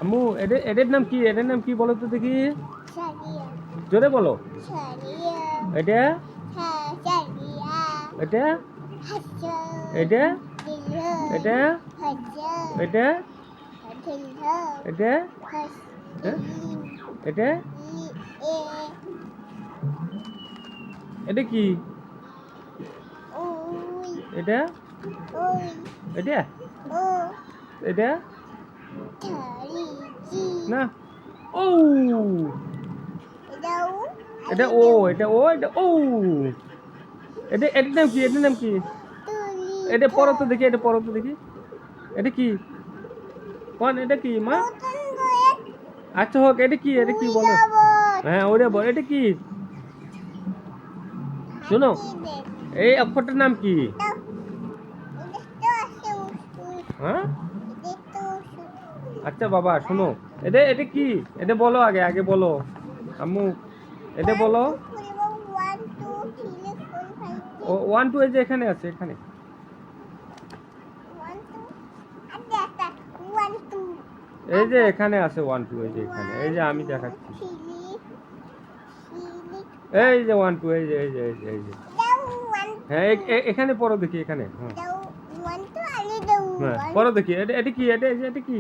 আম্মু এটার নাম কি? এটার নাম কি বলো তো দেখি? সারিয়া জোরে বলো। সারিয়া এটা হ্যাঁ সারিয়া এটা হাসা এটা দিলো এটা হাসা এটা দিলো এটা হাস হ্যাঁ? এটা এ এটা কি? ওই এটা ওই এটা ও এটা থারি জি না। ও দাও এটা ও এটা ও এটা ও এটার নাম কি? এটার নাম কি? তুলি এটা পড়ো তো দেখি, এটা পড়ো তো দেখি। এটা কি? কোন এটা কি মা? নতুন করে আচ্ছা হোক, এটা কি? এটা কি বলো? উড়াবো হ্যাঁ ওরে বল, এটা কি? শোনো, এই অক্ষরটার নাম কি? হ্যাঁ আচ্ছা বাবা শোনো, এটা কি? এটা বলো, আগে আগে বলো আম্মু। এটা বলো। ও 1 2 এই যে এখানে আছে, এখানে। এই যে এখানে আছে 1 2, এই যে এখানে, এই যে আমি দেখাচ্ছি। এই যে 1 2, এই যে এই যে এই যে এই যে হ্যাঁ এখানে পড়ো দেখি, এখানে। হ্যাঁ হ্যাঁ পড়ো দেখি, এটা কি? এটা কি?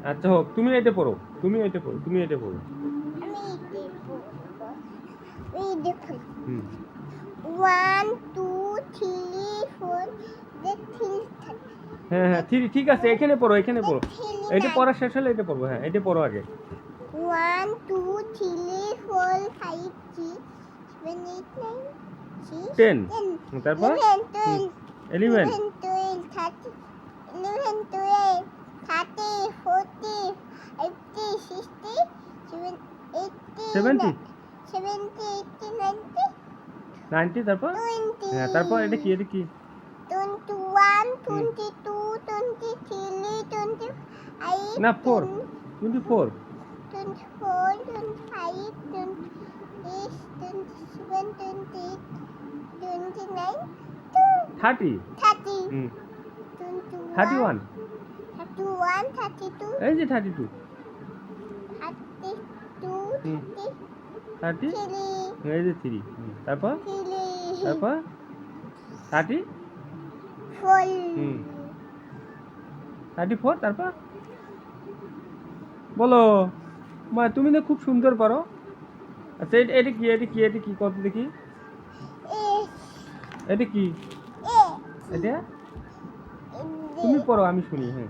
আচ্ছা হোক, তুমি এটা পড়ো, তুমি এটা পড়ো, তুমি এটা পড়ো। হুম 1 2 3 4 হ্যাঁ হ্যাঁ ঠিক আছে, এখানে পড়ো, এখানে পড়ো। এটা পড়া শেষ হলে এটা পড়বো। হ্যাঁ এটা পড়ো আগে। 1 2 3 4 5 6 7 8 9 10 10 তারপর 11 11 12 30 11 12 30 40 50 60 70 70 80 90 90 তারপর 20 হ্যাঁ তারপর এটা কি? এটা কি? 21 22 23 25 না 4 24 24 25 26 27 28 29 30 30 হুম 31 31 31 32 এই যে 32 হুম 30 এই যে 3 তারপর 30 হুম 34 তারপর বলো মা, তুমি না খুব সুন্দর পারো। আচ্ছা এটা কি? এটা কি? এটা কি কত দেখি? এটা কি? এটা তুমি পড়ো, আমি শুনি। হ্যাঁ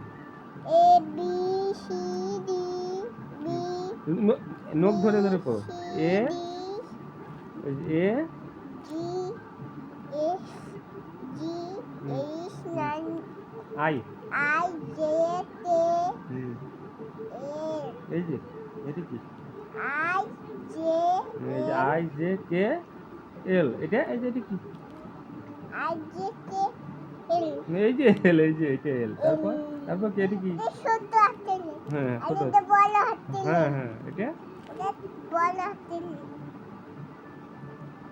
A B C D B নখ ধরে ধরে পড়ো। এ এ G F G H 9 I I J K এই যে এটা কি? I J এই যে আই জে কে এল, এটা এই যে এটা কি? I J K L এই যে এল, এই যে এটা এল। তারপর তারপর কি? এটা কি? ছোট হাতে হ্যাঁ ছোট। এটা বড় হাতে হ্যাঁ হ্যাঁ এটা বড় হাতে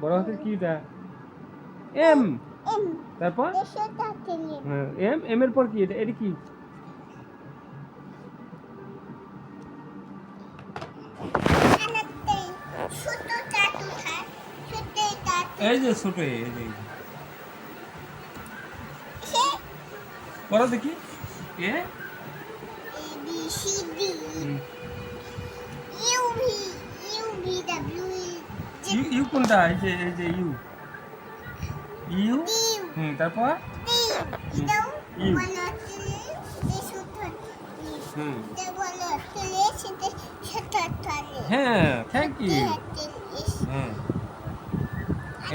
বড় হাতের কি? এটা এম। M তারপর ছোট হাতে হ্যাঁ এম, এম এর পর কি? এটা এটা কি? ছোট টাটু খায় ছোট টাটু এই যে ছোট, এই যে পড়ো দেখি। A A B C D হুম। U V W ইউ কোনটা? এই যে ইউ ইউ D তারপর এটাও ইউ বলো ছেলে এই ছোট হুম এটা বলো ছেলে সেটা ছোট ছেলে হ্যাঁ থ্যাংক ইউ। হ্যাঁ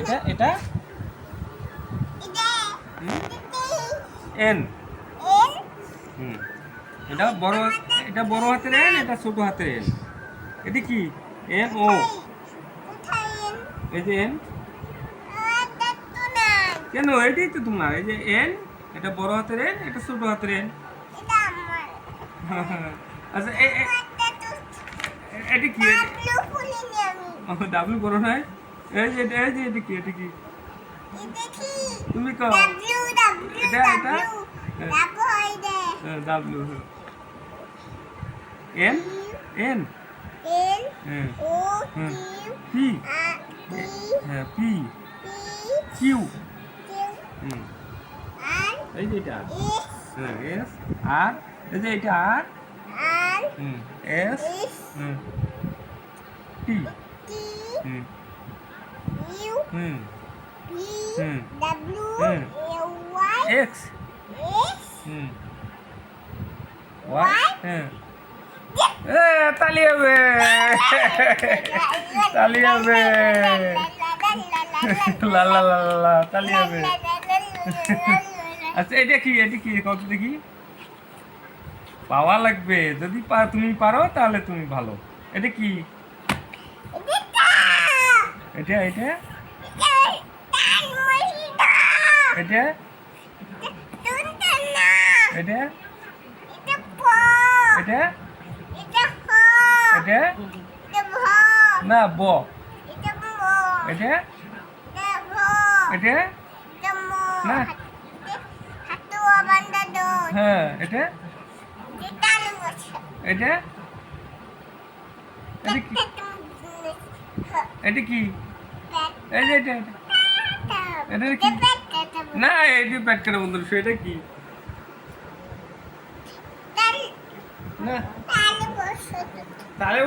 এটা এটা এন হুম এটা বড় হাতের এন, এটা ছোট হাতের এন। এটা কি? এন ও এই যে এন। কেন? এটাই তো তোমার। এই যে এন, এটা বড় হাতের এন, এটা ছোট হাতের এন। আচ্ছা এটা কি? ডাব্লু বড় নয়। এই যে এটা কি? এটা কি? তুমি কও। এটা ডাব্লিউ এন এন N হ্যাঁ O হ্যাঁ Q পি R E হ্যাঁ P P Q Q R এই যে এটা S হ্যাঁ এস আর এই যে এটা R R S S T T U হুম P Hmm. W Hmm. Y X S Y হ্যাঁ এ তালি হবে তালি হবে লা লা লা লা লা, তালি হবে আচ্ছা এটা কি কত দেখি পাওয়া লাগবে যদি তুমি পারো তাহলে তুমি ভালো এটা কি এটা এটা এটা এটা এটা এটা না ব এটা এটা না হ্যাঁ এটা এটা এটা কি এটা কি এই যে এটা এটা কি না এই যে প্যাট করে বন্ধু সেটা কি না তাহলে